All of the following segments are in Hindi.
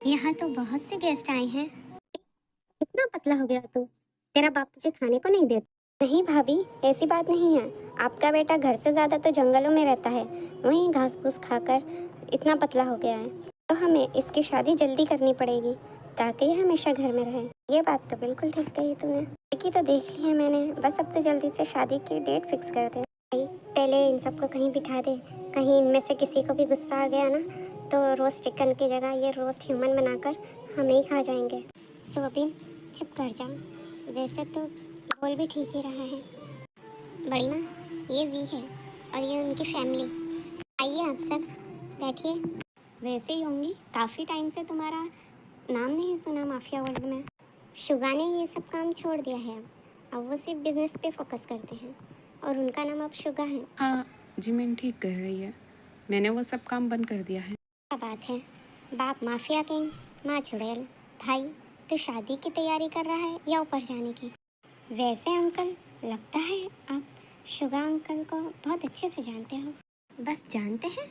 यहाँ तो बहुत से गेस्ट आए हैं। इतना पतला हो गया तू। तेरा बाप तुझे खाने को नहीं देता। नहीं भाभी, ऐसी बात नहीं है। आपका बेटा घर से ज्यादा तो जंगलों में रहता है, वहीं घास फूस खाकर इतना पतला हो गया है। तो हमें इसकी शादी जल्दी करनी पड़ेगी ताकि ये हमेशा घर में रहे। ये बात तो बिल्कुल ठीक कही तूने। लड़की तो देख ली है मैंने, बस अब तो जल्दी से शादी की डेट फिक्स कर दे। भाई, पहले इन सबको कहीं बिठा दे। कहीं इनमें से किसी को भी गुस्सा आ गया ना तो रोस्ट चिकन की जगह ये रोस्ट ह्यूमन बनाकर हम ही खा जाएंगे। सोबिन, चुप कर जा। वैसे तो बोल भी ठीक ही रहा है। बड़ी माँ, ये वी है और ये उनकी फैमिली। आइए आप सब, बैठिए। वैसे ही होंगी, काफ़ी टाइम से तुम्हारा नाम नहीं सुना माफिया वर्ल्ड में। शुगा ने ये सब काम छोड़ दिया है। अब वो सिर्फ बिजनेस पे फोकस करते हैं और उनका नाम अब शुगा है। हाँ, जिमिन ठीक कह रही है। मैंने वो सब काम बंद कर दिया है। क्या बात है। बाप माफिया किंग, माँ चुड़ैल। भाई, तो शादी की तैयारी कर रहा है या ऊपर जाने की? वैसे अंकल, लगता है आप शुगा अंकल को बहुत अच्छे से जानते हो। बस जानते हैं?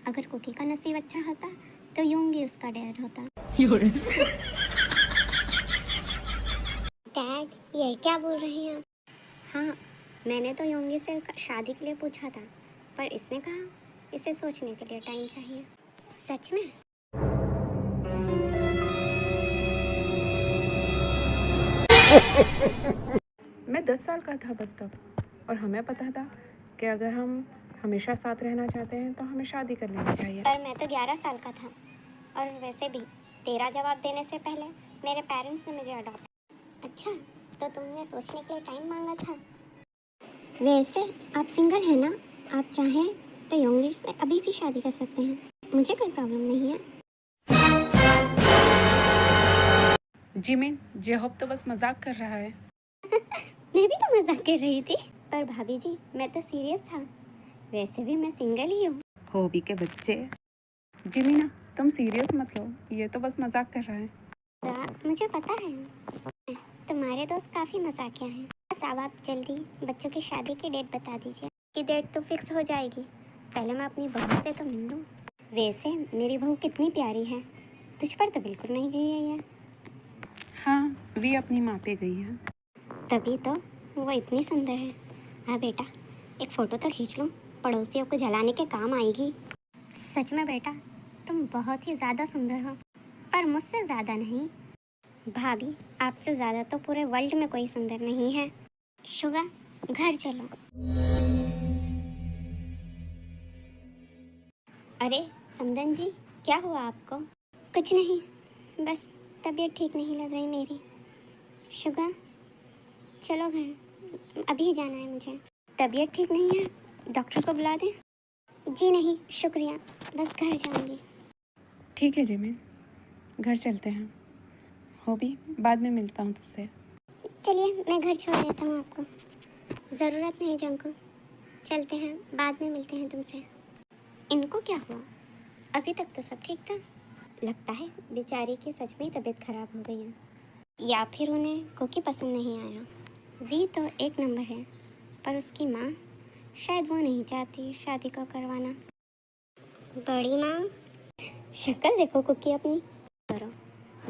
अगर कुकी का नसीब अच्छा होता तो यूंगी उसका डैड होता। डैड, ये क्या बोल रहे हैं आप? हाँ, मैंने तो योंगी से शादी के लिए पूछा था, पर इसने कहा इसे सोचने के लिए टाइम चाहिए। सच में? मैं 10 साल का था बस तब, और हमें पता था कि अगर हम हमेशा साथ रहना चाहते हैं तो हमें शादी कर लेनी चाहिए। पर मैं तो 11 साल का था, और वैसे भी तेरा जवाब देने से पहले मेरे पेरेंट्स ने मुझे अडॉप्ट। अच्छा, तो तुमने सोचने के लिए टाइम मांगा था। वैसे आप सिंगल है ना? आप चाहें तो योंगी से अभी भी शादी कर सकते हैं, मुझे कोई प्रॉब्लम नहीं है। जिमिन, जेहोब तो बस मजाक कर रहा है। मैं भी तो मजाक कर रही थी। पर भाभी जी, मैं तो सीरियस था। वैसे भी मैं सिंगल ही हूँ। होबी के बच्चे। जिमिना, तुम सीरियस मत लो, ये तो बस मजाक कर रहा है। मुझे पता है, तुम्हारे दोस्त काफी मजाकिया हैं। बस अब आप जल्दी बच्चों की शादी की डेट बता दीजिए। की डेट तो फिक्स हो जाएगी, पहले मैं अपनी बहू से तो मिल लूँ। वैसे मेरी बहू कितनी प्यारी है, तुझ पर तो बिल्कुल नहीं गई है ये। हाँ, वी अपनी माँ पे गई है। तभी तो वो इतनी सुंदर है। हाँ बेटा, एक फ़ोटो तो खींच लो, पड़ोसियों को जलाने के काम आएगी। सच में बेटा, तुम बहुत ही ज़्यादा सुंदर हो, पर मुझसे ज़्यादा नहीं। भाभी, आपसे ज़्यादा तो पूरे वर्ल्ड में कोई सुंदर नहीं है। शुगा, घर चलो। अरे समदन जी, क्या हुआ आपको? कुछ नहीं, बस तबीयत ठीक नहीं लग रही मेरी। शुगा, चलो घर, अभी जाना है मुझे। तबीयत ठीक नहीं है, डॉक्टर को बुला दें? जी नहीं शुक्रिया, बस घर जाऊंगी। ठीक है जिमिन, घर चलते हैं। होबी, बाद में मिलता हूँ तुझसे। चलिए, मैं घर छोड़ देता हूँ आपको। ज़रूरत नहीं जंको, चलते हैं, बाद में मिलते हैं तुमसे। इनको क्या हुआ? अभी तक तो सब ठीक था। लगता है बेचारी की सच में ही तबीयत खराब हो गई है, या फिर उन्हें कुकी पसंद नहीं आया। वी तो एक नंबर है, पर उसकी माँ, शायद वो नहीं चाहती शादी को करवाना। बड़ी माँ, शक्ल देखो कुकी अपनी। करो,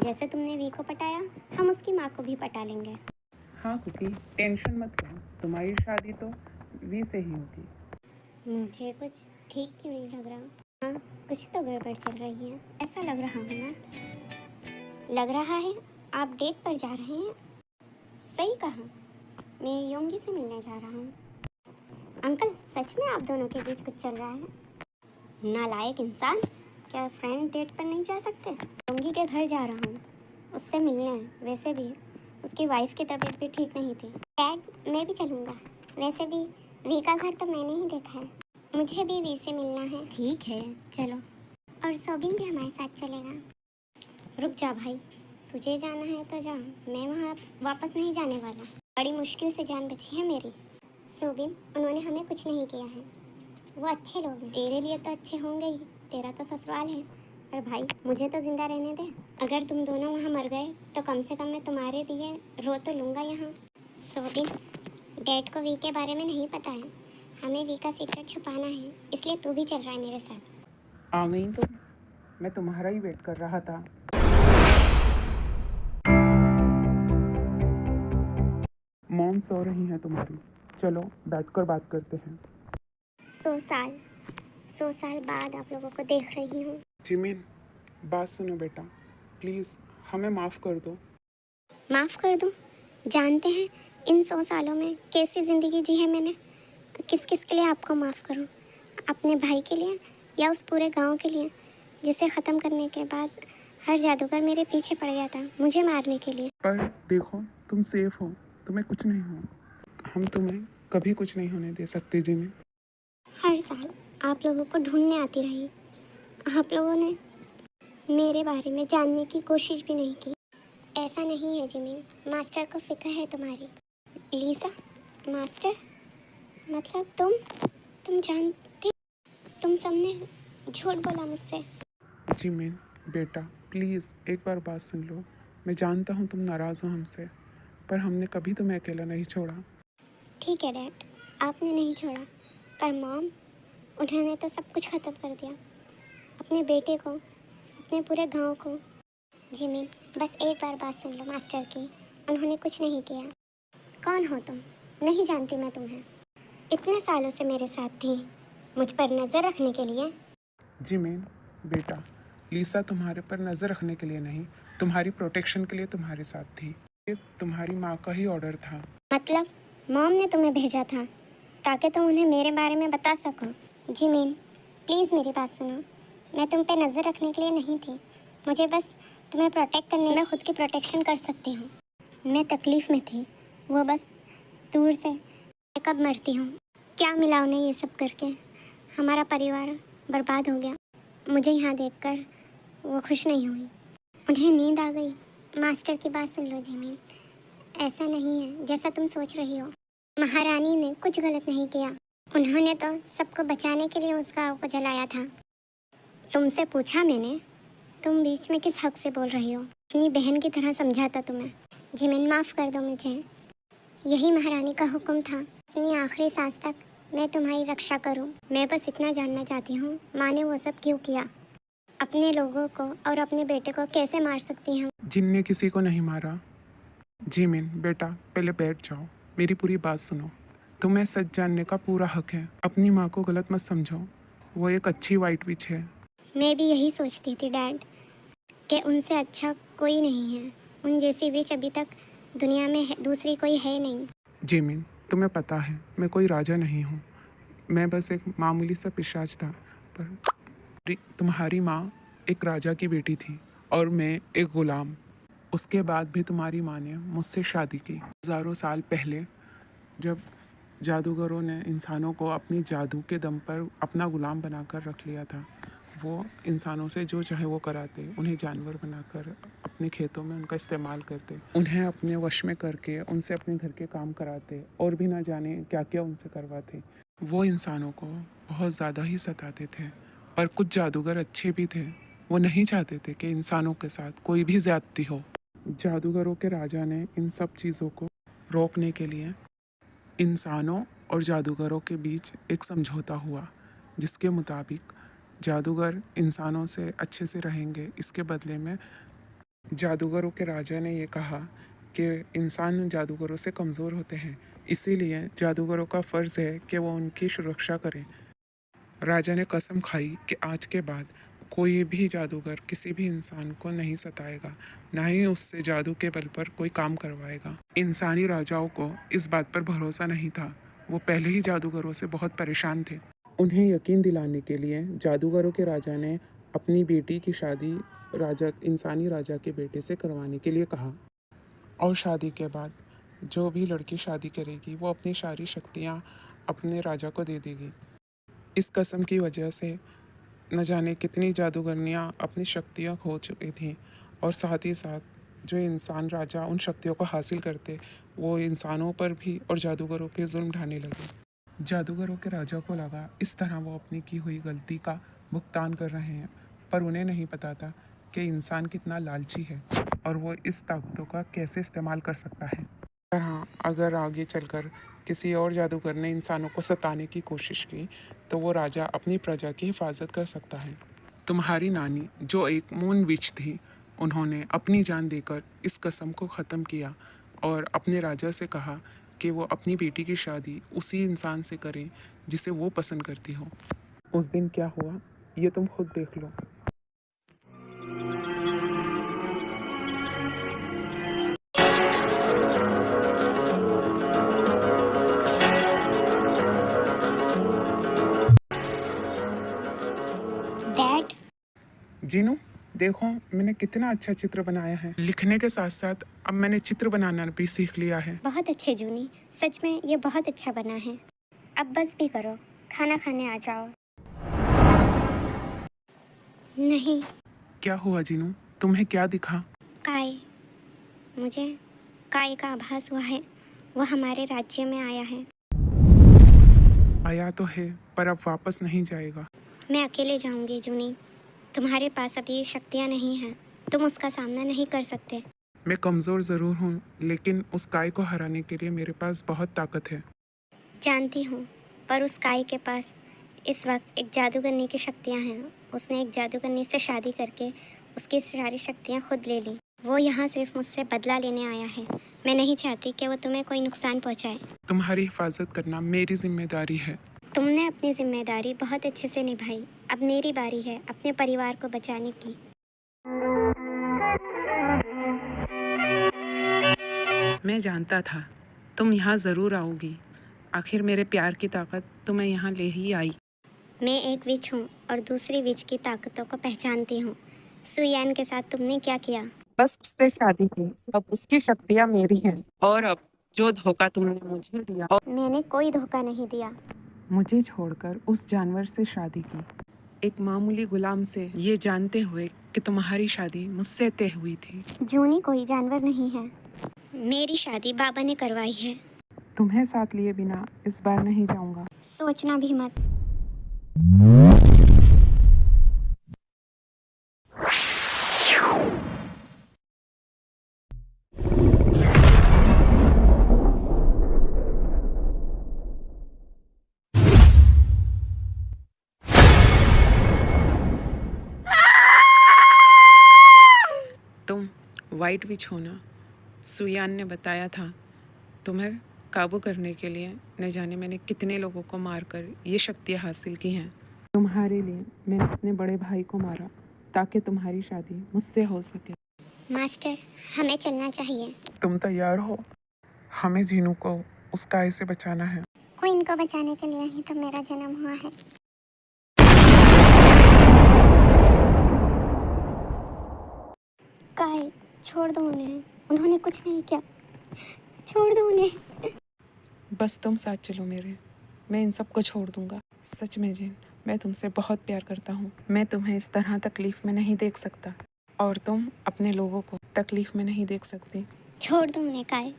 जैसे तुमने वी को पटाया, हम उसकी माँ को भी पटा लेंगे। हाँ कुकी, टेंशन मत लो, तुम्हारी शादी तो वी से ही होगी। मुझे कुछ ठीक क्यों नहीं लग रहा। हाँ, कुछ तो गड़बड़ चल रही है। ऐसा लग रहा है ना? लग रहा है आप डेट पर जा रहे हैं। सही कहा, मैं योंगी से मिलने जा रहा हूँ। अंकल, सच में आप दोनों के बीच कुछ चल रहा है? नालायक इंसान, क्या फ्रेंड डेट पर नहीं जा सकते? योंगी के घर जा रहा हूँ, उससे मिलने। वैसे भी उसकी वाइफ की तबीयत भी ठीक नहीं थी। डैड, मैं भी चलूँगा। वैसे भी वी का घर तो मैंने ही देखा है, मुझे भी वी से मिलना है। ठीक है, चलो। और सोबिन भी हमारे साथ चलेगा। रुक जा भाई, तुझे जाना है तो जा, मैं वहाँ वापस नहीं जाने वाला। बड़ी मुश्किल से जान बची है मेरी। सोबिन, उन्होंने हमें कुछ नहीं किया है, वो अच्छे लोग हैं। तेरे लिए तो अच्छे होंगे ही, तेरा तो ससुराल है। पर भाई, मुझे तो जिंदा रहने दे। अगर तुम दोनों वहाँ मर गए तो कम से कम मैं तुम्हारे लिए रो तो लूँगा यहाँ। सोबिन, डैड को वी के बारे में नहीं पता है, हमें वी का सीक्रेट छुपाना है, इसलिए तू भी चल रहा है मेरे साथ। आ गई तो मैं तुम्हारा ही वेट कर रहा था। मॉम सो रही हैं तुम्हारी, चलो बैठकर बात करते हैं। 100 साल बाद आप लोगों को देख रही हूँ। जिमिन, बात सुनो बेटा, प्लीज़ हमें माफ़ कर दो। माफ़ कर दूँ? जानते हैं इन 100 सालों में कैसी ज़िंदगी जी है मैंने? किस किस के लिए आपको माफ़ करूँ? अपने भाई के लिए या उस पूरे गांव के लिए जिसे ख़त्म करने के बाद हर जादूगर मेरे पीछे पड़ गया था मुझे मारने के लिए? पर देखो, तुम सेफ हो, तुम्हें कुछ नहीं हो। हम तुम्हें कभी कुछ नहीं होने दे सकते जिमिन। हर साल आप लोगों को ढूंढने आती रही, आप लोगों ने मेरे बारे में जानने की कोशिश भी नहीं की। ऐसा नहीं है जिमिन, मास्टर को फिक्र है तुम्हारी। लीसा, मास्टर मतलब तुम जानते, तुम सबने झूठ बोला मुझसे। जिमिन बेटा, प्लीज़ एक बार बात सुन लो। मैं जानता हूँ तुम नाराज़ हो हमसे, पर हमने कभी तुम्हें अकेला नहीं छोड़ा। ठीक है डैड, आपने नहीं छोड़ा, पर मॉम, उन्होंने तो सब कुछ ख़त्म कर दिया, अपने बेटे को, अपने पूरे गांव को। जिमिन, बस एक बार बात सुन लो मास्टर की, उन्होंने कुछ नहीं किया। कौन हो तुम? नहीं जानती मैं तुम्हें। इतने सालों से मेरे साथ थी, मुझ पर नज़र रखने के लिए। जिमिन बेटा, लीसा तुम्हारे पर नज़र रखने के लिए नहीं, तुम्हारी प्रोटेक्शन के लिए तुम्हारे साथ थी। ये तुम्हारी माँ का ही ऑर्डर था। मतलब मॉम ने तुम्हें भेजा था ताकि तुम उन्हें मेरे बारे में बता सको। जिमिन, प्लीज़ मेरी बात सुनो, मैं तुम पे नज़र रखने के लिए नहीं थी, मुझे बस तुम्हें प्रोटेक्ट करने में खुद की प्रोटेक्शन कर सकती हूँ। मैं तकलीफ़ में थी, वो बस दूर से। मैं कब मरती हूँ, क्या मिला उन्हें ये सब करके? हमारा परिवार बर्बाद हो गया। मुझे यहाँ देखकर वो खुश नहीं हुई, उन्हें नींद आ गई। मास्टर की बात सुन लो जिमिन, ऐसा नहीं है जैसा तुम सोच रही हो। महारानी ने कुछ गलत नहीं किया, उन्होंने तो सबको बचाने के लिए उस गाँव को जलाया था। तुमसे पूछा मैंने, तुम बीच में किस हक से बोल रही हो? अपनी बहन की तरह समझा था तुम्हें। जिमिन, माफ़ कर दो मुझे, यही महारानी का हुक्म था, अपनी आखिरी सांस तक मैं तुम्हारी रक्षा करूं। मैं बस इतना जानना चाहती हूँ, माँ ने वो सब क्यों किया? अपने लोगों को और अपने बेटे को कैसे मार सकती हैं? जिनने किसी को नहीं मारा। जिमिन बेटा, पहले बैठ जाओ, मेरी पूरी बात सुनो। तुम्हें सच जानने का पूरा हक है। अपनी माँ को गलत मत समझो, वो एक अच्छी वाइट विच है। मैं भी यही सोचती थी डैड, कि उनसे अच्छा कोई नहीं है, उन जैसी विच अभी तक दुनिया में दूसरी कोई है नहीं। जिमिन, तुम्हें पता है मैं कोई राजा नहीं हूँ, मैं बस एक मामूली सा पिशाच था। पर तुम्हारी माँ एक राजा की बेटी थी और मैं एक गुलाम। उसके बाद भी तुम्हारी माँ ने मुझसे शादी की। हज़ारों साल पहले जब जादूगरों ने इंसानों को अपनी जादू के दम पर अपना गुलाम बनाकर रख लिया था, वो इंसानों से जो चाहे वो कराते, उन्हें जानवर बनाकर अपने खेतों में उनका इस्तेमाल करते, उन्हें अपने वश में करके उनसे अपने घर के काम कराते और भी ना जाने क्या क्या उनसे करवाते। वो इंसानों को बहुत ज़्यादा ही सताते थे, पर कुछ जादूगर अच्छे भी थे, वो नहीं चाहते थे कि इंसानों के साथ कोई भी ज़्यादती हो। जादूगरों के राजा ने इन सब चीज़ों को रोकने के लिए इंसानों और जादूगरों के बीच एक समझौता हुआ, जिसके मुताबिक जादूगर इंसानों से अच्छे से रहेंगे। इसके बदले में जादूगरों के राजा ने ये कहा कि इंसान जादूगरों से कमज़ोर होते हैं, इसीलिए जादूगरों का फ़र्ज़ है कि वो उनकी सुरक्षा करें। राजा ने कसम खाई कि आज के बाद कोई भी जादूगर किसी भी इंसान को नहीं सताएगा, ना ही उससे जादू के बल पर कोई काम करवाएगा। इंसानी राजाओं को इस बात पर भरोसा नहीं था, वो पहले ही जादूगरों से बहुत परेशान थे। उन्हें यकीन दिलाने के लिए जादूगरों के राजा ने अपनी बेटी की शादी इंसानी राजा के बेटे से करवाने के लिए कहा, और शादी के बाद जो भी लड़की शादी करेगी वो अपनी सारी शक्तियाँ अपने राजा को दे देगी। इस कसम की वजह से न जाने कितनी जादूगरनियाँ अपनी शक्तियाँ खो चुकी थीं, और साथ ही साथ जो इंसान राजा उन शक्तियों को हासिल करते, वो इंसानों पर भी और जादूगरों पे जुल्म ढाने लगे। जादूगरों के राजा को लगा इस तरह वो अपनी की हुई गलती का भुगतान कर रहे हैं, पर उन्हें नहीं पता था कि इंसान कितना लालची है और वो इस ताकतों का कैसे इस्तेमाल कर सकता है। पर हाँ, अगर आगे चलकर किसी और जादूगर ने इंसानों को सताने की कोशिश की, तो वो राजा अपनी प्रजा की हिफाजत कर सकता है। तुम्हारी नानी, जो एक मून विच थी, उन्होंने अपनी जान देकर इस कसम को ख़त्म किया और अपने राजा से कहा कि वो अपनी बेटी की शादी उसी इंसान से करें जिसे वो पसंद करती हो। उस दिन क्या हुआ ये तुम खुद देख लो। डैड, जीनू, देखो मैंने कितना अच्छा चित्र बनाया है। लिखने के साथ साथ अब मैंने चित्र बनाना भी सीख लिया है। बहुत अच्छे जूनी, सच में ये बहुत अच्छा बना है। अब बस भी करो, खाना खाने आ जाओ। नहीं। क्या हुआ जीनू, तुम्हें क्या दिखा? काय, मुझे काय का आभास हुआ है। वो हमारे राज्य में आया है। आया तो है पर अब वापस नहीं जाएगा। मैं अकेले जाऊंगी जूनी। तुम्हारे पास अभी शक्तियाँ नहीं हैं। तुम उसका सामना नहीं कर सकते। मैं कमज़ोर ज़रूर हूँ लेकिन उस काय को हराने के लिए मेरे पास बहुत ताकत है। जानती हूँ, पर उस काय के पास इस वक्त एक जादूगरनी की शक्तियाँ हैं। उसने एक जादूगरनी से शादी करके उसकी सारी शक्तियाँ खुद ले ली। वो यहाँ सिर्फ मुझसे बदला लेने आया है। मैं नहीं चाहती कि वो तुम्हें कोई नुकसान पहुँचाए। तुम्हारी हिफाजत करना मेरी जिम्मेदारी है। तुमने अपनी जिम्मेदारी बहुत अच्छे से निभाई। अब मेरी बारी है अपने परिवार को बचाने की। मैं जानता था तुम यहाँ ज़रूर आओगी। आखिर मेरे प्यार की ताकत तुम्हें यहाँ ले ही आई। मैं एक विच हूँ और दूसरी विच की ताकतों को पहचानती हूँ। सुयान के साथ तुमने क्या किया? बस उससे शादी की, अब उसकी शक्तियाँ मेरी हैं। और अब जो धोखा तुमने मुझे दिया और मैंने कोई धोखा नहीं दिया। मुझे छोड़कर उस जानवर से शादी की, एक मामूली गुलाम से, ये जानते हुए कि तुम्हारी शादी मुझसे तय हुई थी। जूनी कोई जानवर नहीं है। मेरी शादी बाबा ने करवाई है। तुम्हें साथ लिए बिना इस बार नहीं जाऊंगा। सोचना भी मत। तुम वाइट विच हो ना? सुयान ने बताया था तुम्हें काबू करने के लिए न जाने मैंने कितने लोगों को मारकर ये शक्तियाँ हासिल की हैं। तुम्हारे लिए मैंने अपने बड़े भाई को मारा ताकि तुम्हारी शादी मुझसे हो सके। मास्टर, हमें चलना चाहिए। तुम तैयार हो? हमें जीनू को उस काय से बचाना है। कोई इनको बचाने के लिए ही तो मेरा जन्म हुआ है। काय, छोड़ दो उन्हें। उन्होंने कुछ नहीं किया। छोड़ दो उन्हें। बस तुम साथ चलो मेरे, मैं इन सबको छोड़ दूंगा। सच में जिन, मैं तुमसे बहुत प्यार करता हूँ। मैं तुम्हें इस तरह तकलीफ में नहीं देख सकता और तुम अपने लोगों को तकलीफ में नहीं देख सकती। छोड़ दो उन्हें काय।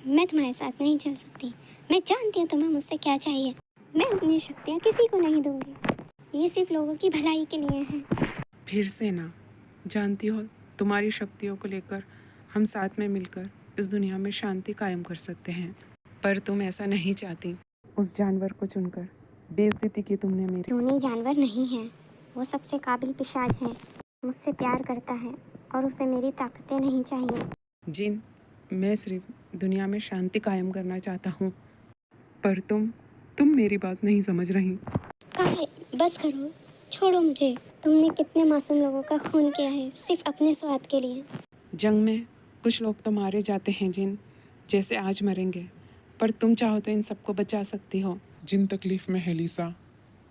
मैं तुम्हारे साथ नहीं चल सकती। मैं जानती हूँ तुम्हें मुझसे क्या चाहिए। मैं अपनी शक्तियाँ किसी को नहीं दूंगी। ये सिर्फ लोगों की भलाई के लिए है। फिर से ना, जानती हो तुम्हारी शक्तियों को लेकर हम साथ में मिलकर इस दुनिया में शांति कायम कर सकते हैं, पर तुम ऐसा नहीं चाहती। उस जानवर को चुनकर बेइज्जती की तुमने मेरी। टोनी जानवर नहीं है। वो सबसे काबिल पिशाच है। मुझसे प्यार करता है और उसे मेरी ताकतें नहीं चाहिए। जिन, मैं सिर्फ दुनिया में शांति कायम करना चाहता हूँ, पर तुम मेरी बात नहीं समझ रही। काय, बस करो। छोड़ो मुझे। तुमने कितने मासूम लोगों का खून किया है सिर्फ अपने स्वाद के लिए। जंग में कुछ लोग तो मारे जाते हैं जिन, जैसे आज मरेंगे, पर तुम चाहो तो इन सबको बचा सकती हो। जिन तकलीफ में है लीसा,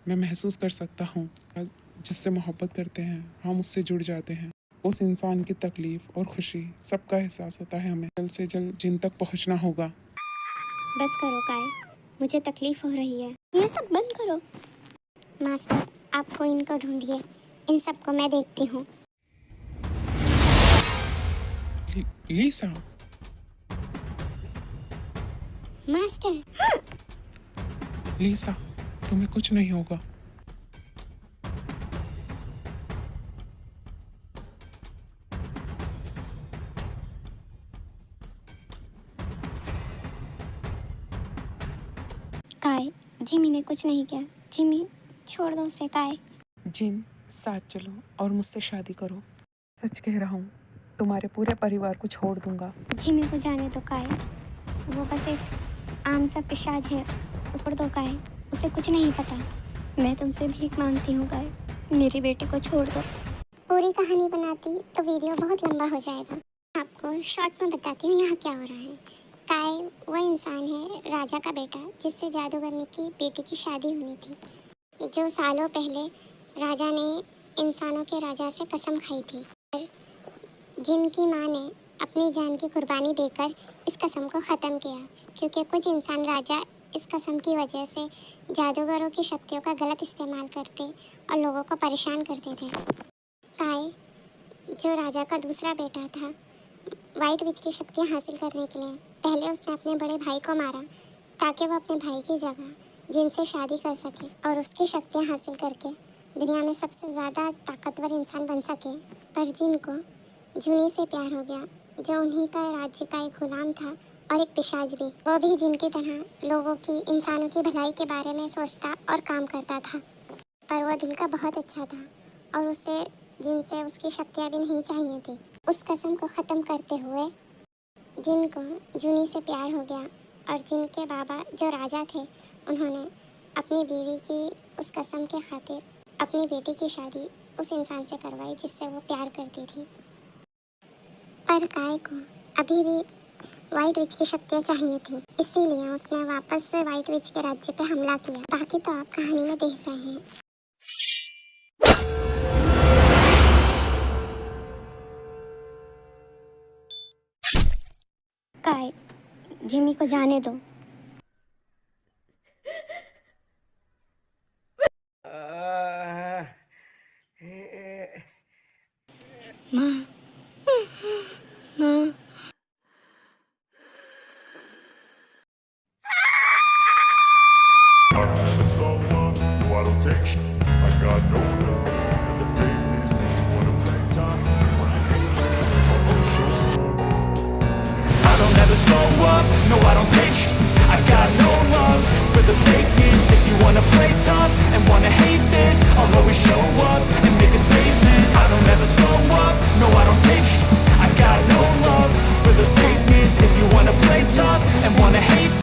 मैं महसूस कर सकता हूँ। जिससे मोहब्बत करते हैं हम उससे जुड़ जाते हैं। उस इंसान की तकलीफ और खुशी सबका एहसास होता है। हमें जल्द से जल्द जिन तक पहुँचना होगा। बस करो काय, मुझे तकलीफ हो रही है। ये सब बंद करो। मास्टर, आपको इनको ढूंढिए। इन सबको मैं देखती हूँ। लीसा, मास्टर, लीसा, तुम्हें कुछ नहीं होगा। काय, जिमी ने कुछ नहीं किया। जिमी, छोड़ दो उसे। काय, जिन, साथ चलो और मुझसे शादी करो। सच कह रहा हूँ, तुम्हारे पूरे परिवार को छोड़ दूंगा। जिमी को जाने दो काय। वो बस एक आम सा पिशाच है, ऊपर दो गाय, उसे कुछ नहीं पता। मैं तुमसे भीख मांगती हूँ गाय, मेरी बेटी को छोड़ दो। पूरी कहानी बनाती तो वीडियो बहुत लंबा हो जाएगा। आपको शॉर्ट में बताती हूँ यहाँ क्या हो रहा है। काय वो इंसान है, राजा का बेटा, जिससे जादूगरनी की बेटी की शादी होनी थी, जो सालों पहले राजा ने इंसानों के राजा से कसम खाई थी, जिनकी माँ ने अपनी जान की कुर्बानी देकर इस कसम को ख़त्म किया, क्योंकि कुछ इंसान राजा इस कसम की वजह से जादूगरों की शक्तियों का गलत इस्तेमाल करते और लोगों को परेशान करते थे। काय जो राजा का दूसरा बेटा था, वाइट विच की शक्तियाँ हासिल करने के लिए पहले उसने अपने बड़े भाई को मारा, ताकि वो अपने भाई की जगह जिनसे शादी कर सके और उसकी शक्तियाँ हासिल करके दुनिया में सबसे ज़्यादा ताकतवर इंसान बन सके। पर जिनको जूनी से प्यार हो गया, जो उन्हीं का राज्य का एक गुलाम था और एक पिशाच भी, वो भी जिनकी तरह लोगों की, इंसानों की भलाई के बारे में सोचता और काम करता था। पर वो दिल का बहुत अच्छा था और उसे जिनसे उसकी शक्तियाँ भी नहीं चाहिए थी। उस कसम को ख़त्म करते हुए जिनको जूनी से प्यार हो गया और जिनके बाबा जो राजा थे, उन्होंने अपनी बीवी की उस कसम के खातिर अपनी बेटी की शादी उस इंसान से करवाई जिससे वो प्यार करती थी। पर काय को अभी भी वाइट विच की शक्तियाँ चाहिए थी, इसीलिए उसने वापस से वाइट विच के राज्य पे हमला किया। बाकी तो आप कहानी में देख रहे हैं। काय, जिमी को जाने दो। माँ, माँ। I don't ever slow up, no I don't take sh**. I got no love for the fakeness. If you wanna play tough, you wanna hate this, I'll show up. I don't ever slow up, no I don't take sh**. I got no love for the fakeness. If you wanna play tough and wanna hate this, I'll always show up and make a statement. I don't ever slow up, no I don't take sh**. I got no love for the fakeness. If you wanna play tough and wanna hate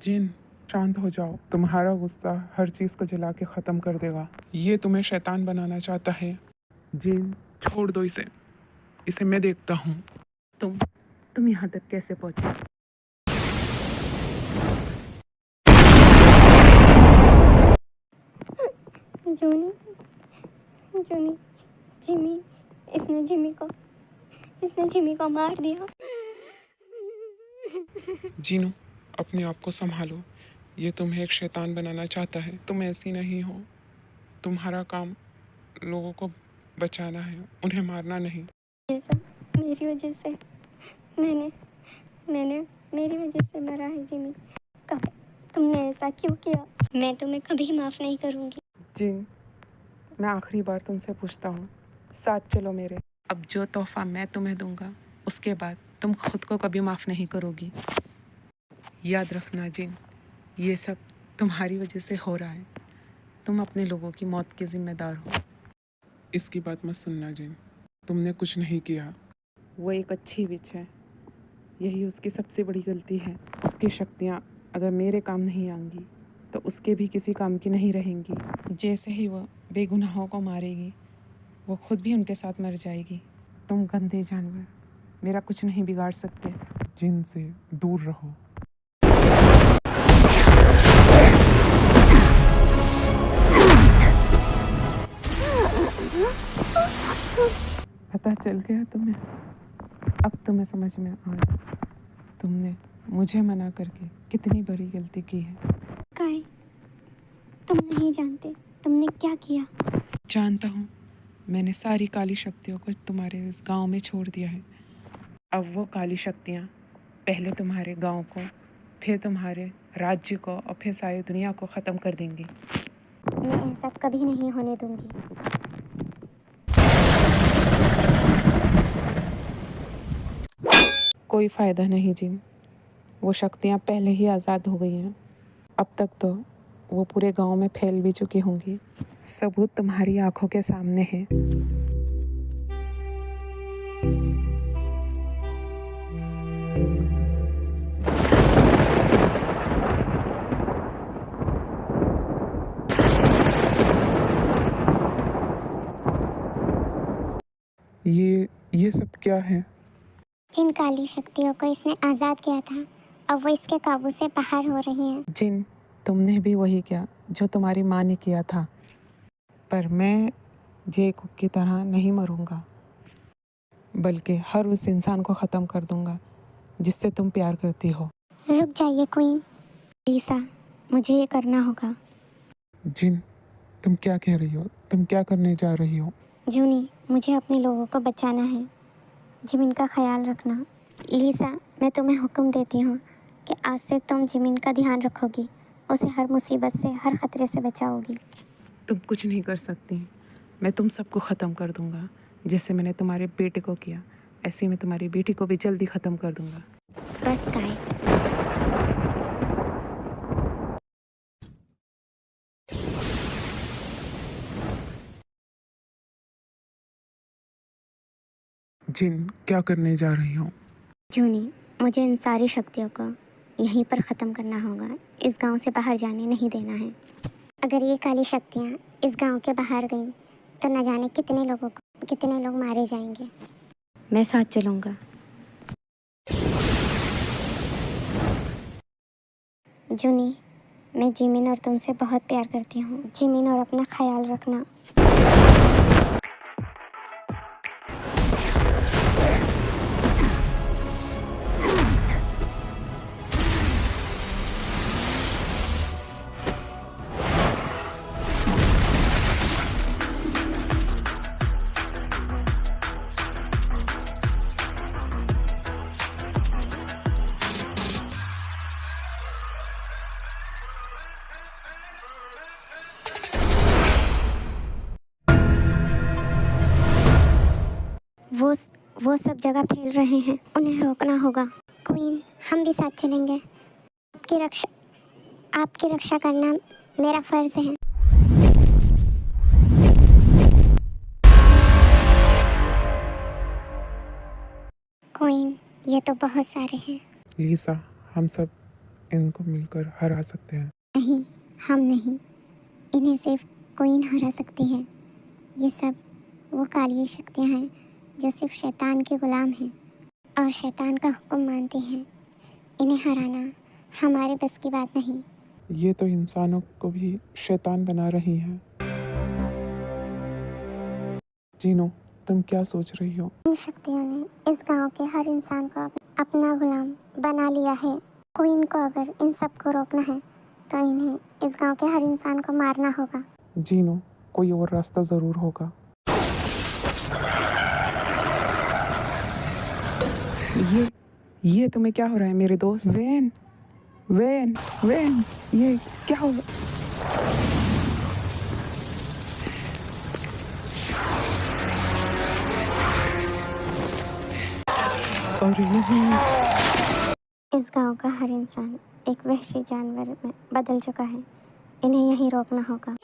जिन, शांत हो जाओ। तुम्हारा गुस्सा हर चीज़ को जला के ख़त्म कर देगा। ये तुम्हें शैतान बनाना चाहता है। जिन, छोड़ दो इसे, इसे मैं देखता हूँ। तुम यहाँ तक कैसे पहुँचे? जूनी, जूनी, जिमी, इसने जिमी को मार दिया। जीनू, अपने आप को संभालो। ये तुम्हें एक शैतान बनाना चाहता है। तुम ऐसी नहीं हो। तुम्हारा काम लोगों को बचाना है, उन्हें मारना नहीं। ये सब मेरी वजह से, मेरी वजह से मरा है जिमी। कब तुमने ऐसा क्यों किया? मैं तुम्हें कभी माफ़ नहीं करूँगी। जिन, मैं आखिरी बार तुमसे पूछता हूँ, साथ चलो मेरे। अब जो तोहफा मैं तुम्हें दूंगा, उसके बाद तुम खुद को कभी माफ़ नहीं करोगी। याद रखना जिन, ये सब तुम्हारी वजह से हो रहा है। तुम अपने लोगों की मौत के ज़िम्मेदार हो। इसकी बात मत सुनना जिन, तुमने कुछ नहीं किया। वो एक अच्छी विच है, यही उसकी सबसे बड़ी गलती है। उसकी शक्तियाँ अगर मेरे काम नहीं आएंगी तो उसके भी किसी काम की नहीं रहेंगी। जैसे ही वो बेगुनाहों को मारेगी, वो खुद भी उनके साथ मर जाएगी। तुम गंदे जानवर मेरा कुछ नहीं बिगाड़ सकते। जिन से दूर रहो। पता चल गया तुम्हें? अब तुम्हें समझ में आया तुमने मुझे मना करके कितनी बड़ी गलती की है। काय, तुम नहीं जानते तुमने क्या किया। जानता हूँ, मैंने सारी काली शक्तियों को तुम्हारे इस गांव में छोड़ दिया है। अब वो काली शक्तियाँ पहले तुम्हारे गांव को, फिर तुम्हारे राज्य को और फिर सारी दुनिया को ख़त्म कर देंगी। मैं ऐसा कभी नहीं होने दूंगी। कोई फ़ायदा नहीं जिन, वो शक्तियाँ पहले ही आज़ाद हो गई हैं। अब तक तो वो पूरे गांव में फैल भी चुकी होंगी। सबूत तुम्हारी आंखों के सामने है। ये सब क्या है? जिन काली शक्तियों को इसने आज़ाद किया था, अब वो इसके काबू से बाहर हो रही हैं। जिन, तुमने भी वही किया जो तुम्हारी माँ ने किया था, पर मैं जेकब की तरह नहीं मरूंगा, बल्कि हर उस इंसान को ख़त्म कर दूंगा जिससे तुम प्यार करती हो। रुक जाइए क्वीन। लीसा, मुझे ये करना होगा। जिन, तुम क्या कह रही हो? तुम क्या करने जा रही हो? जूनी, मुझे अपने लोगों को बचाना है। जिमिन का ख्याल रखना। लीसा, मैं तुम्हें हुक्म देती हूँ कि आज से तुम जिमिन का ध्यान रखोगी, उसे हर मुसीबत से, हर खतरे से बचाओगी। तुम कुछ नहीं कर सकती। मैं तुम सबको ख़त्म कर दूंगा। जैसे मैंने तुम्हारे बेटे को किया, ऐसे ही मैं तुम्हारी बेटी को भी जल्दी ख़त्म कर दूंगा। बस काय। जिन, क्या करने जा रही हो? जूनी, मुझे इन सारी शक्तियों को यहीं पर ख़त्म करना होगा। इस गांव से बाहर जाने नहीं देना है। अगर ये काली शक्तियाँ इस गांव के बाहर गईं तो न जाने कितने लोग मारे जाएंगे। मैं साथ चलूँगा। जूनी, मैं जिमिन और तुमसे बहुत प्यार करती हूँ। जिमिन, और अपना ख्याल रखना। वो सब जगह फैल रहे हैं, उन्हें रोकना होगा। क्वीन, हम भी साथ चलेंगे। आपकी रक्षा करना मेरा फर्ज है। क्वीन, ये तो बहुत सारे हैं। लीसा, हम सब इनको मिलकर हरा सकते हैं। नहीं, हम नहीं, इन्हें सिर्फ क्वीन हरा सकती है। ये सब वो काली शक्तियाँ हैं जो सिर्फ शैतान के गुलाम हैं और शैतान का हुक्म मानती हैं। इन्हें हराना हमारे बस की बात नहीं। ये तो इंसानों को भी शैतान बना रही हैं। जीनो, तुम क्या सोच रही हो? इन शक्तियों ने इस गांव के हर इंसान को अपना गुलाम बना लिया है। क्वीन को अगर इन सब को रोकना है तो इन्हें इस गांव के हर इंसान को मारना होगा। जीनो, कोई और रास्ता ज़रूर होगा। ये तुम्हें क्या हो रहा है मेरे दोस्त? वेन, ये क्या हो? अरे नहीं। इस गांव का हर इंसान एक वहशी जानवर में बदल चुका है। इन्हें यहीं रोकना होगा।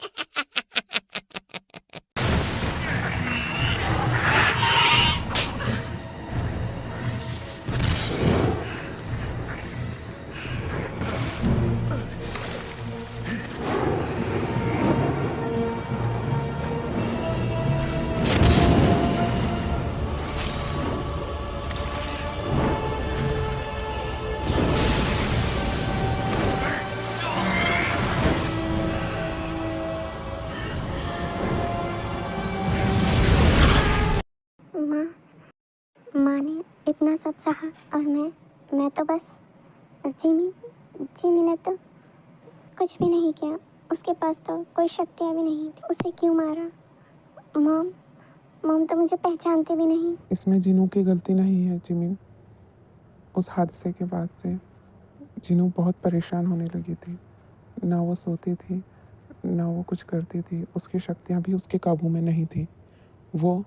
माँ ने इतना सब सहा और मैं तो बस। और जिमी ने तो कुछ भी नहीं किया। उसके पास तो कोई शक्तियाँ भी नहीं थी। उसे क्यों मारा? मॉम तो मुझे पहचानते भी नहीं। इसमें जिनू की गलती नहीं है जिमिन। उस हादसे के बाद से जिनू बहुत परेशान होने लगी थी। ना वो सोती थी, ना वो कुछ करती थी। उसकी शक्तियाँ भी उसके काबू में नहीं थी। वो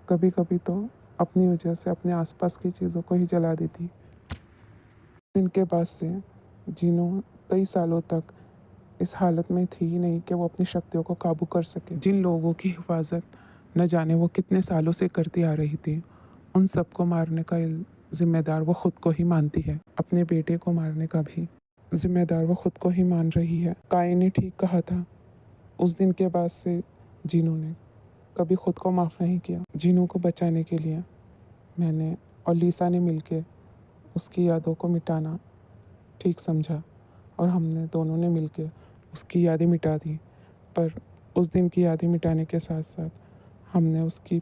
कभी कभी तो अपनी वजह से अपने आसपास की चीज़ों को ही जला देती। इनके बाद से जिनू कई सालों तक इस हालत में थी ही नहीं कि वो अपनी शक्तियों को काबू कर सके। जिन लोगों की हिफाजत न जाने वो कितने सालों से करती आ रही थी, उन सबको मारने का जिम्मेदार वो खुद को ही मानती है। अपने बेटे को मारने का भी जिम्मेदार वो खुद को ही मान रही है। काय ने ठीक कहा था। उस दिन के बाद से जिनू ने कभी खुद को माफ़ नहीं किया। जीनू को बचाने के लिए मैंने और लीसा ने मिलके उसकी यादों को मिटाना ठीक समझा और हमने दोनों ने मिलके उसकी यादें मिटा दी। पर उस दिन की यादें मिटाने के साथ साथ हमने उसकी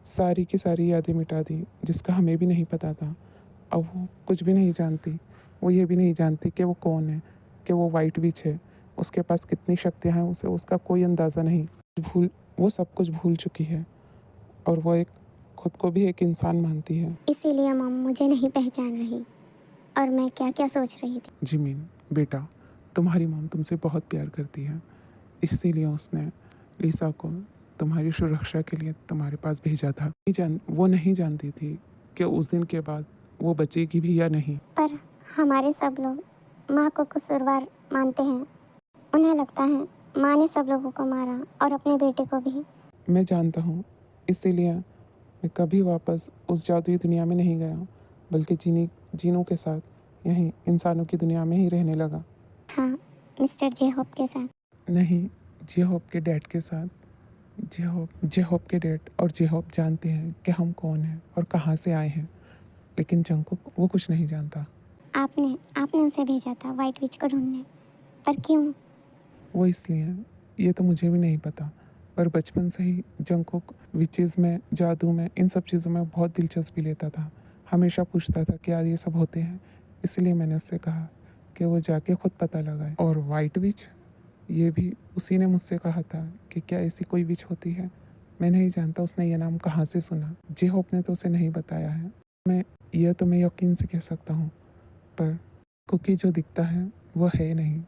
सारी की सारी यादें मिटा दी, जिसका हमें भी नहीं पता था। अब वो कुछ भी नहीं जानती। वो ये भी नहीं जानती कि वो कौन है, कि वो वाइट विच है, उसके पास कितनी शक्तियाँ हैं, उसे उसका कोई अंदाज़ा नहीं। वो सब कुछ भूल चुकी है और वो एक खुद को भी एक इंसान मानती है। इसीलिए मॉम मुझे नहीं पहचान रही और मैं क्या क्या सोच रही थी। जिमिन बेटा, तुम्हारी मॉम तुमसे बहुत प्यार करती है, इसीलिए उसने लीसा को तुम्हारी सुरक्षा के लिए तुम्हारे पास भेजा था। वो नहीं जानती थी कि उस दिन के बाद वो बचेगी भी या नहीं। पर हमारे सब लोग माँ को कसूरवार मानते हैं। उन्हें लगता है माँ ने सब लोगों को मारा और अपने बेटे को भी। मैं जानता हूँ, इसीलिए मैं कभी वापस उस जादुई दुनिया में नहीं गया, बल्कि जीनों के साथ यहीं इंसानों की दुनिया में ही रहने लगा। हाँ, मिस्टर जेहोप के साथ। नहीं, जेहोप के डैड के साथ। जेहोप के डैड और जेहोप जानते हैं कि हम कौन हैं और कहाँ से आए हैं, लेकिन जंगकुक वो कुछ नहीं जानता। आपने उसे भेजा था वाइट विच को ढूंढने, पर क्यों? वो इसलिए, ये तो मुझे भी नहीं पता, पर बचपन से ही जंगकुक विचेस में, जादू में, इन सब चीज़ों में बहुत दिलचस्पी लेता था। हमेशा पूछता था क्या ये सब होते हैं, इसलिए मैंने उससे कहा कि वो जाके खुद पता लगाए। और वाइट विच, ये भी उसी ने मुझसे कहा था कि क्या ऐसी कोई विच होती है। मैं नहीं जानता उसने ये नाम कहाँ से सुना। जेहोप ने तो उसे नहीं बताया है। मैं यकीन से कह सकता हूँ, पर कुकी जो दिखता है वो है नहीं।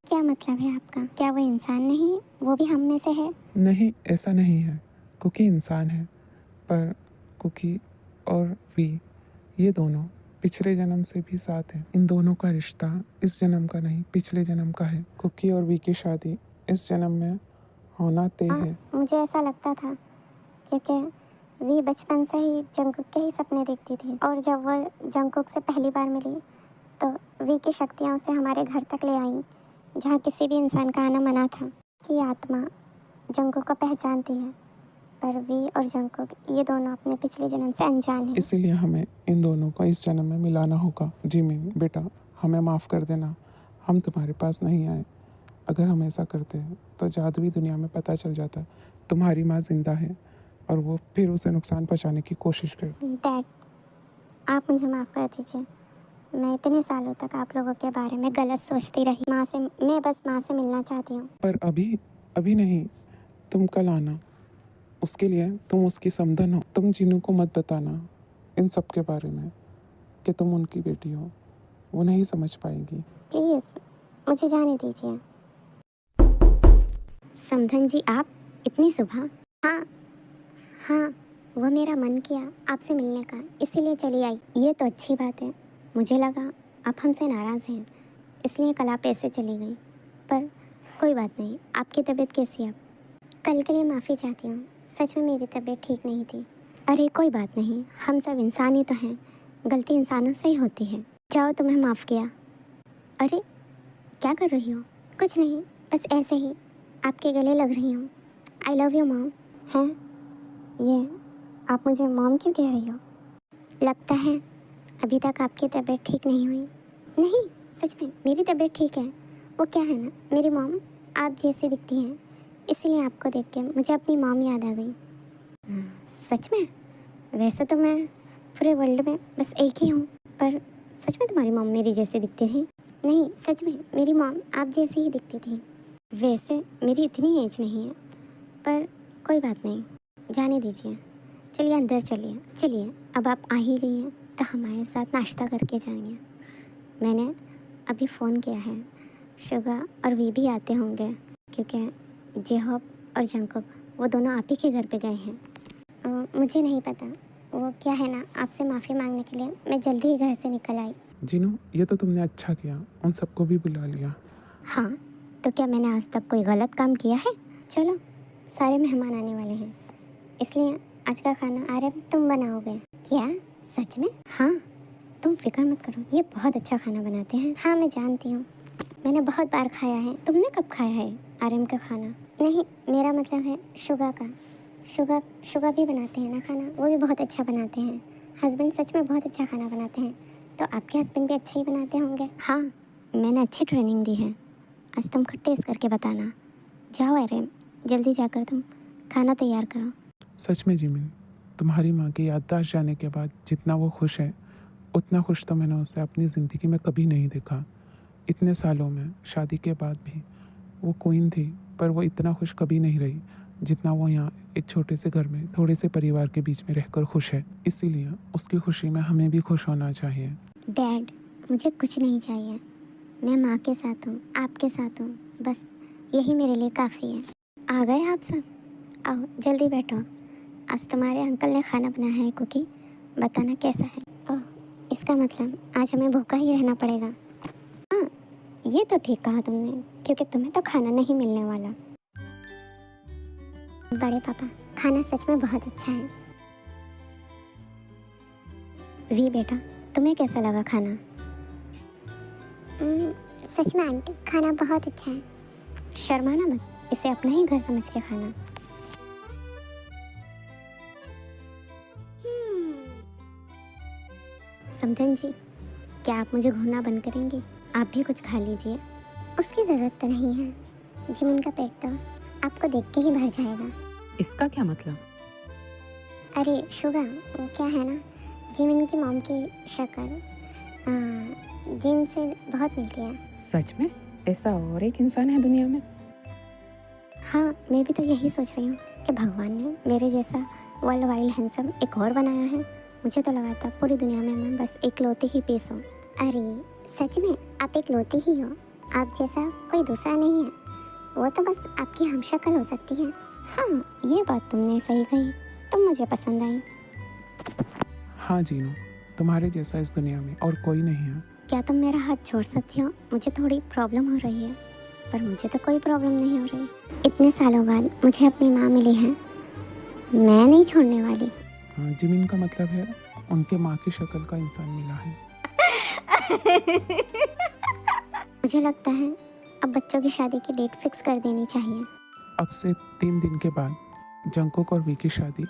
क्या मतलब है आपका? क्या वो इंसान नहीं, वो भी हम में से है? नहीं, ऐसा नहीं है। कुकी इंसान है, पर कुकी और वी, ये दोनों पिछले जन्म से भी साथ हैं। इन दोनों का रिश्ता इस जन्म का नहीं, पिछले जन्म का है। कुकी और वी की शादी इस जन्म में होना तय है। मुझे ऐसा लगता था क्योंकि वी बचपन से ही जंगकुक के ही सपने देखती थी और जब वो जंगकुक से पहली बार मिली तो वी की शक्तियाँ उसे हमारे घर तक ले आईं, जहाँ किसी भी इंसान का आना मना था। कि आत्मा जंगकुक को पहचानती है, पर वी और जंगकुक ये दोनों अपने पिछले जन्म से अनजान हैं। इसीलिए हमें इन दोनों को इस जन्म में मिलाना होगा। जिमिन बेटा, हमें माफ़ कर देना, हम तुम्हारे पास नहीं आए। अगर हम ऐसा करते हैं तो जादुई दुनिया में पता चल जाता तुम्हारी माँ जिंदा है और वो फिर उसे नुकसान पहुँचाने की कोशिश करती। डैड, आप मुझे माफ़ कर दीजिए। मैं इतने सालों तक आप लोगों के बारे में गलत सोचती रही। मैं बस माँ से मिलना चाहती हूँ। पर अभी नहीं, तुम कल आना। उसके लिए तुम उसकी समधन हो। तुम जीनू को मत बताना इन सब के बारे में कि तुम उनकी बेटी हो, वो नहीं समझ पाएगी। प्लीज़ मुझे जाने दीजिए। समधन जी, आप इतनी सुबह? हाँ, वो मेरा मन किया आपसे मिलने का, इसीलिए चली आई। ये तो अच्छी बात है। मुझे लगा आप हमसे नाराज़ हैं, इसलिए कल आप ऐसे चली गई। पर कोई बात नहीं। आपकी तबीयत कैसी है अब? कल के लिए माफ़ी चाहती हूँ, सच में मेरी तबीयत ठीक नहीं थी। अरे कोई बात नहीं, हम सब इंसान ही तो हैं, गलती इंसानों से ही होती है। जाओ, तुम्हें माफ़ किया। अरे क्या कर रही हो? कुछ नहीं, बस ऐसे ही आपके गले लग रही हूँ। I love you mom. हैं? ये आप मुझे मॉम क्यों कह रही हो? लगता है अभी तक आपकी तबीयत ठीक नहीं हुई। नहीं, सच में मेरी तबीयत ठीक है। वो क्या है ना, मेरी मॉम आप जैसी दिखती हैं, इसीलिए आपको देख के मुझे अपनी मॉम याद आ गई। सच में? वैसे तो मैं पूरे वर्ल्ड में बस एक ही हूँ, पर सच में तुम्हारी मॉम मेरी जैसी दिखती थी? नहीं, सच में मेरी मॉम आप जैसी ही दिखती थी। वैसे मेरी इतनी एज नहीं है, पर कोई बात नहीं, जाने दीजिए। चलिए अंदर चलिए। अब आप आ ही गई हैं तो हमारे साथ नाश्ता करके जाएंगे। मैंने अभी फ़ोन किया है, शुगा और वी भी आते होंगे, क्योंकि जेहोप और जंगकुक वो दोनों आप ही के घर पे गए हैं। मुझे नहीं पता, वो क्या है ना, आपसे माफ़ी मांगने के लिए मैं जल्दी ही घर से निकल आई। जीनू, ये तो तुमने अच्छा किया, उन सबको भी बुला लिया। हाँ, तो क्या मैंने आज तक कोई गलत काम किया है? चलो, सारे मेहमान आने वाले हैं, इसलिए आज का खाना आर्यन तुम बनाओगे। क्या? सच में? हाँ, तुम फिक्र मत करो, ये बहुत अच्छा खाना बनाते हैं। हाँ, मैं जानती हूँ, मैंने बहुत बार खाया है। तुमने कब खाया है आर्यन का खाना? नहीं, मेरा मतलब है शुगा का। शुगा भी बनाते हैं ना खाना, वो भी बहुत अच्छा बनाते हैं। हस्बैंड सच में बहुत अच्छा खाना बनाते हैं। तो आपके हस्बैंड भी अच्छा ही बनाते होंगे। हाँ, मैंने अच्छी ट्रेनिंग दी है। आज तुम खुद टेस्ट करके बताना। जाओ एरिन, जल्दी जाकर तुम खाना तैयार करो। सच में जिमिन, तुम्हारी माँ की याददाश्त जाने के बाद जितना वो खुश है, उतना खुश तो मैंने उसे अपनी ज़िंदगी में कभी नहीं देखा। इतने सालों में शादी के बाद भी वो क्वीन थी, पर वो इतना खुश कभी नहीं रही जितना वो यहाँ एक छोटे से घर में थोड़े से परिवार के बीच में रहकर खुश है। इसीलिए उसकी खुशी में हमें भी खुश होना चाहिए। डैड, मुझे कुछ नहीं चाहिए। मैं माँ के साथ हूँ, आपके साथ हूँ, बस यही मेरे लिए काफ़ी है। आ गए आप सब? आओ जल्दी बैठो। आज तुम्हारे अंकल ने खाना बनाया है कुकी, बताना कैसा है। ओह, इसका मतलब आज हमें भूखा ही रहना पड़ेगा। हाँ, ये तो ठीक कहा तुमने, क्योंकि तुम्हें तो खाना नहीं मिलने वाला। बड़े पापा, खाना सच में बहुत अच्छा है। वी बेटा, तुम्हें कैसा लगा खाना? सच में आंटी, खाना बहुत अच्छा है। शर्माना मत, इसे अपना ही घर समझ के खाना। समधन जी, क्या आप मुझे घूरना बंद करेंगे? आप भी कुछ खा लीजिए। उसकी ज़रूरत तो नहीं है। जिमिन का पेट तो आपको देख के ही भर जाएगा। इसका क्या मतलब? अरे शुगा, वो क्या है ना, जिमिन की मॉम की शक्ल जिन से बहुत मिलती है। सच में ऐसा और एक इंसान है दुनिया में? हाँ, मैं भी तो यही सोच रही हूँ कि भगवान ने मेरे जैसा वर्ल्ड वाइड हैंडसम एक और बनाया है। मुझे तो लगा था पूरी दुनिया में मैं बस इकलौती ही पीस हूँ। अरे सच में आप इकलौती ही हो। आप जैसा कोई दूसरा नहीं है। वो तो बस आपकी हमशक्ल हो सकती है। हाँ, ये बात तुमने सही कही। तुम मुझे पसंद आई। हाँ जीनू, तुम्हारे जैसा इस दुनिया में और कोई नहीं है। क्या तुम मेरा हाथ छोड़ सकती हो? मुझे थोड़ी प्रॉब्लम हो रही है। पर मुझे तो कोई प्रॉब्लम नहीं हो रही। इतने सालों बाद मुझे अपनी माँ मिली है, मैं नहीं छोड़ने वाली। जिमिन का मतलब है उनके माँ की शक्ल का इंसान मिला है। मुझे लगता है अब बच्चों की शादी की डेट फिक्स कर देनी चाहिए। अब से 3 दिन के बाद जंकुक और वी की शादी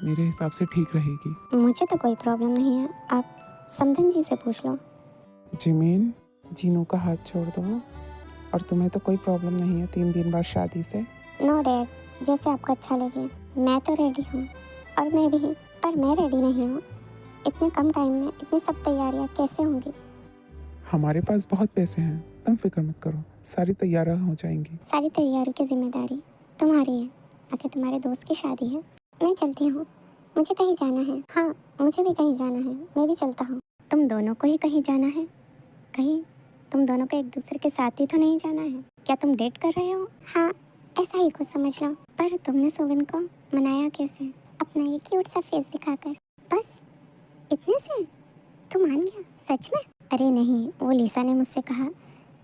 मेरे हिसाब से ठीक रहेगी। मुझे तो कोई प्रॉब्लम नहीं है, आप समधन जी से पूछ लो। जिमिन, जीनू का हाथ छोड़ दो। और तुम्हें तो कोई प्रॉब्लम नहीं है 3 दिन बाद शादी से? नो डैड, जैसे आपको अच्छा लगे। मैं तो रेडी हूँ और मैं भी, पर मैं रेडी नहीं हूँ। इतने कम टाइम में इतनी सब तैयारियाँ कैसे होंगी? हमारे पास बहुत पैसे हैं, तुम फिक्र मत करो, सारी तैयारियां हो जाएंगी। सारी तैयारियों की जिम्मेदारी तुम्हारी है। आखिर तुम्हारे दोस्त की शादी है। मैं चलती हूँ, मुझे कहीं जाना है। हाँ, मुझे भी कहीं जाना है, मैं भी चलता हूँ। तुम दोनों को ही कहीं जाना है? कहीं तुम दोनों को एक दूसरे के साथ ही तो नहीं जाना है? क्या तुम डेट कर रहे हो? हाँ, ऐसा ही कुछ समझ लो। पर तुमने सोबिन को मनाया कैसे? अपना ये क्यूट सा फेस दिखाकर। बस इतने से तू मान गया? सच में? अरे नहीं, वो लिसा ने मुझसे कहा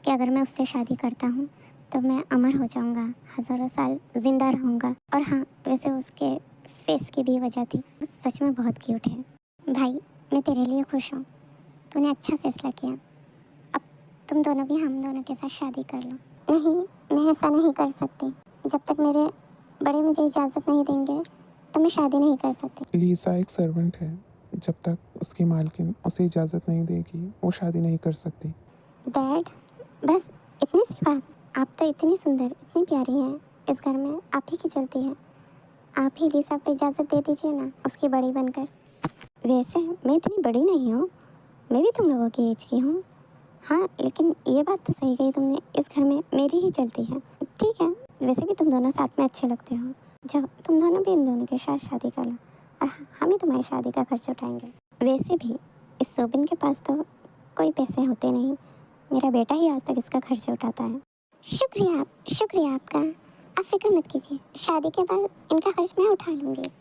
कि अगर मैं उससे शादी करता हूँ तो मैं अमर हो जाऊँगा, हज़ारों साल जिंदा रहूँगा। और हाँ, वैसे उसके फेस की भी वजह थी। सच में बहुत क्यूट है। भाई, मैं तेरे लिए खुश हूँ। तूने अच्छा फैसला किया। अब तुम दोनों भी हम दोनों के साथ शादी कर लो। नहीं, मैं ऐसा नहीं कर सकती। जब तक मेरे बड़े मुझे इजाज़त नहीं देंगे तो मैं शादी नहीं कर सकती। लीसा एक सर्वेंट है, जब तक उसकी मालकिन उसे इजाज़त नहीं देगी वो शादी नहीं कर सकती। डैड, बस इतनी सी बात। आप तो इतनी सुंदर, इतनी प्यारी हैं। इस घर में आप ही की चलती है। आप ही लीसा को इजाज़त दे दीजिए ना, उसकी बड़ी बनकर। वैसे मैं इतनी बड़ी नहीं हूँ, मैं भी तुम लोगों की एज की हूँ। हाँ, लेकिन ये बात तो सही कही तुमने, इस घर में मेरी ही चलती है। ठीक है, वैसे भी तुम दोनों साथ में अच्छे लगते हो। जाओ, तुम दोनों भी इन दोनों के साथ शादी कर लो और हम ही तुम्हारी शादी का खर्च उठाएंगे। वैसे भी इस सोबिन के पास तो कोई पैसे होते नहीं। मेरा बेटा ही आज तक इसका खर्च उठाता है। शुक्रिया आपका। आप फिक्र मत कीजिए, शादी के बाद इनका खर्च मैं उठा लूँगी।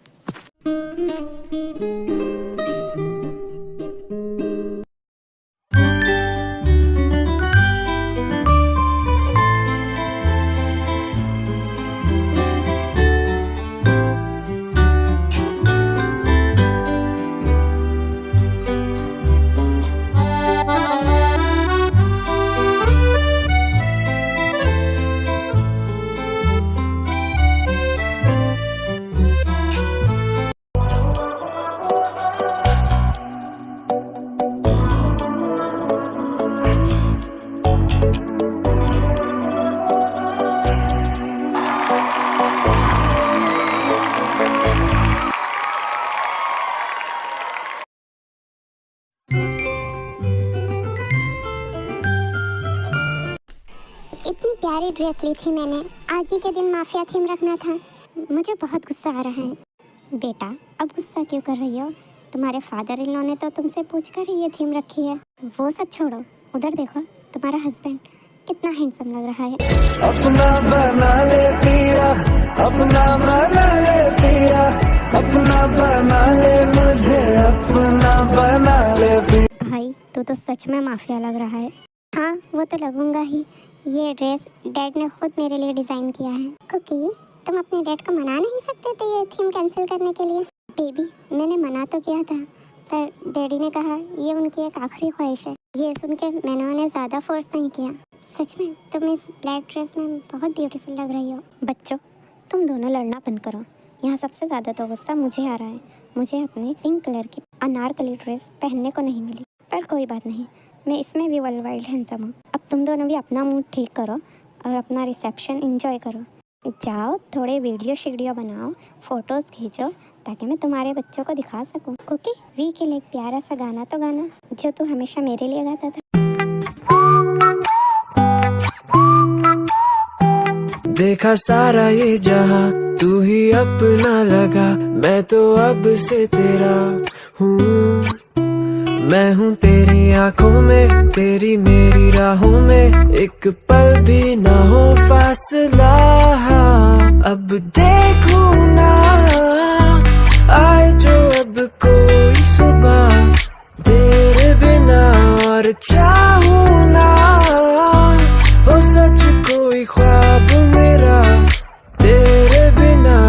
प्यारी ड्रेस ली थी मैंने, आज ही के दिन माफिया थीम रखना था। मुझे बहुत गुस्सा आ रहा है। बेटा अब गुस्सा क्यों कर रही हो? तुम्हारे फादर इन लॉ ने तो तुमसे पूछकर ही ये थीम रखी है। वो सब छोड़ो, उधर देखो तुम्हारा हस्बैंड कितना हैंडसम लग रहा है। अपना बना ले पिया, अपना बना ले पिया, अपना बना ले मुझे, अपना बना ले पिया। भाई तू तो सच में माफिया लग रहा है। हाँ वो तो लगूंगा ही। ये ड्रेस डैड ने खुद मेरे लिए डिज़ाइन किया है। कुकी तुम अपने डैड को मना नहीं सकते थे ये थीम कैंसिल करने के लिए? बेबी मैंने मना तो किया था, पर डैडी ने कहा ये उनकी एक आखिरी ख्वाहिश है। ये सुन के मैंने उन्हें ज़्यादा फोर्स नहीं किया। सच में तुम इस ब्लैक ड्रेस में बहुत ब्यूटीफुल लग रही हो। बच्चों तुम दोनों लड़ना बंद करो। यहाँ सबसे ज़्यादा तो गुस्सा मुझे आ रहा है। मुझे अपनी पिंक कलर की अनारकली ड्रेस पहनने को नहीं मिली, पर कोई बात नहीं, मैं इसमें भी वर्ल्ड वाइड हैंडसम हूँ। अब तुम दोनों भी अपना मूड ठीक करो और अपना रिसेप्शन एंजॉय करो। जाओ थोड़े वीडियो शीडियो बनाओ, फोटोज़ खींचो, ताकि मैं तुम्हारे बच्चों को दिखा सकूं। क्योंकि वी के लिए एक प्यारा सा गाना तो गाना जो तू हमेशा मेरे लिए गाता था। देखा सारा ये जहां तू ही अपना लगा, मैं तो अब से तेरा हूँ। मैं हूँ तेरी आंखों में, तेरी मेरी राहों में, एक पल भी ना हो फासला। अब देखूं ना आए जो अब कोई सुबह तेरे बिना, और चाहूं ना हो सच कोई ख्वाब मेरा तेरे बिना।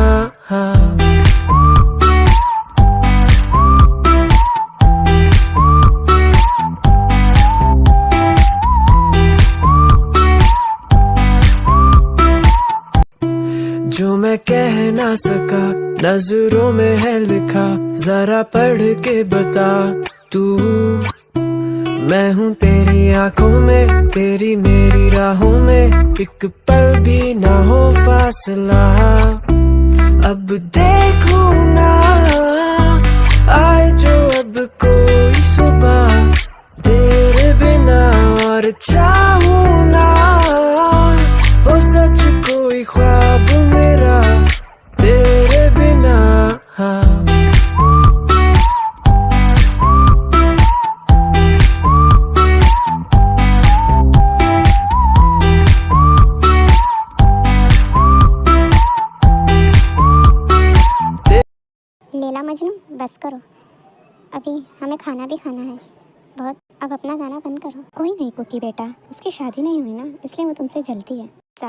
जो मैं कह ना सका नजरों में है लिखा, जरा पढ़ के बता तू। मैं हूँ तेरी आंखों में, तेरी मेरी राहों में, एक पल भी ना हो फासला। अब देखूं ना आए जो अब कोई सुबह तेरे बिना, और चाहूं ना हो सच कोई ख्वाब मेरा तेरे बिना। लैला मजनू बस करो, अभी हमें खाना भी खाना है बहुत। अब अपना गाना बंद करो। कोई नहीं कुकी बेटा, उसकी शादी नहीं हुई ना, इसलिए वो तुमसे जलती है। सा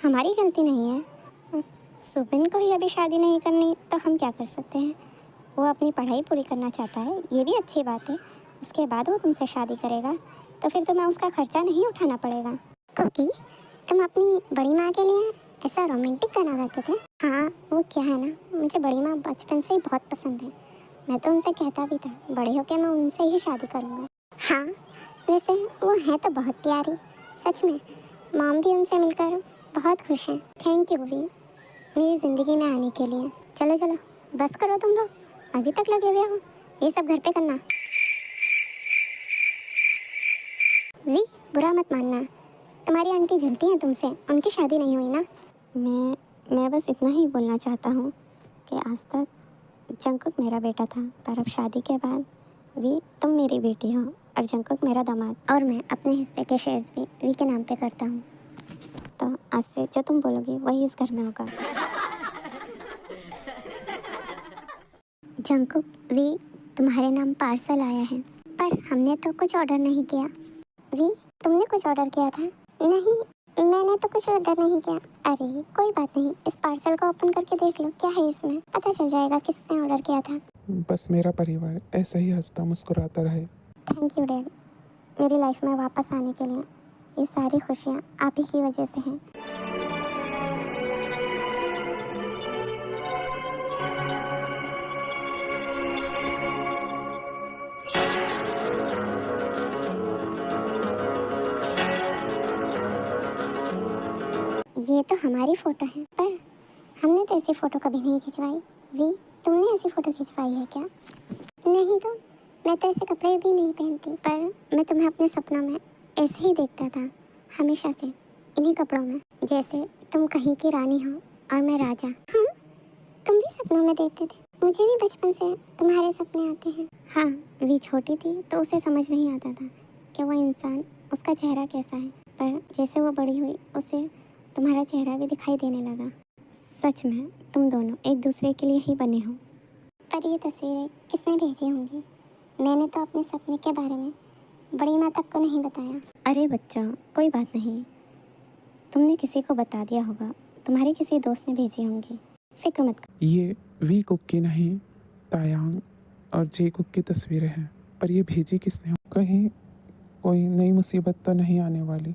हमारी गलती नहीं है। सुबिन को ही अभी शादी नहीं करनी तो हम क्या कर सकते हैं? वो अपनी पढ़ाई पूरी करना चाहता है, ये भी अच्छी बात है। उसके बाद वो तुमसे शादी करेगा तो फिर तुम्हें उसका खर्चा नहीं उठाना पड़ेगा। कुकी तुम अपनी बड़ी माँ के लिए ऐसा रोमांटिक गाना गाते थे। हाँ वो क्या है ना, मुझे बड़ी माँ बचपन से ही बहुत पसंद है। मैं तो उनसे कहता भी था बड़े होकर मैं उनसे ही शादी करूँगा। हाँ वैसे वो है तो बहुत प्यारी, सच में। मॉम भी उनसे मिलकर बहुत खुश हैं। थैंक यू वी मेरी ज़िंदगी में आने के लिए। चलो चलो बस करो तुम लोग, अभी तक लगे हुए हो, ये सब घर पे करना। वी बुरा मत मानना, तुम्हारी आंटी जलती हैं तुमसे, उनकी शादी नहीं हुई ना। मैं बस इतना ही बोलना चाहता हूँ कि आज तक जंकुक मेरा बेटा था, पर अब शादी के बाद वी तुम मेरी बेटी हो और जंकुक मेरा दामाद, और मैं अपने हिस्से के शेयर्स भी वी के नाम पे करता हूँ। तो आज से जो तुम बोलोगी वही इस घर में होगा। जंकुक वी तुम्हारे नाम पार्सल आया है, पर हमने तो कुछ ऑर्डर नहीं किया। वी तुमने कुछ ऑर्डर किया था? नहीं मैंने तो कुछ ऑर्डर नहीं किया। अरे कोई बात नहीं, इस पार्सल को ओपन करके देख लो क्या है इसमें, पता चल जाएगा किसने ऑर्डर किया था। बस मेरा परिवार ऐसा ही हंसता मुस्कुराता रहे। थैंक यू डैड, मेरी लाइफ में वापस आने के लिए। ये सारी खुशियाँ आप ही की वजह से हैं। ये तो हमारी फ़ोटो है, पर हमने तो ऐसी फ़ोटो कभी नहीं खिंचवाई। वी तुमने ऐसी फ़ोटो खिंचवाई है क्या? नहीं तो मैं तो ऐसे कपड़े भी नहीं पहनती, पर मैं तुम्हें अपने सपनों में ऐसे ही देखता था हमेशा से। इन्हीं कपड़ों में, जैसे तुम कहीं की रानी हो और मैं राजा। हाँ, तुम भी सपनों में देखते थे, मुझे भी बचपन से तुम्हारे सपने आते हैं। हाँ, वी छोटी थी तो उसे समझ नहीं आता था कि वो इंसान, उसका चेहरा कैसा है, पर जैसे वो बड़ी हुई उसे तुम्हारा चेहरा भी दिखाई देने लगा। सच में तुम दोनों एक दूसरे के लिए ही बने हो। पर ये तस्वीरें किसने भेजी होंगी? मैंने तो अपने सपने के बारे में बड़ी माँ तक को नहीं बताया। अरे बच्चा, कोई बात नहीं, तुमने किसी को बता दिया होगा, तुम्हारे किसी दोस्त ने भेजी होंगी, फिक्र मत करो। ये वी कुक की नहीं, तायांग और जे कुक की तस्वीरें हैं, पर ये भेजी किसने? कहीं कोई नई मुसीबत तो नहीं आने वाली?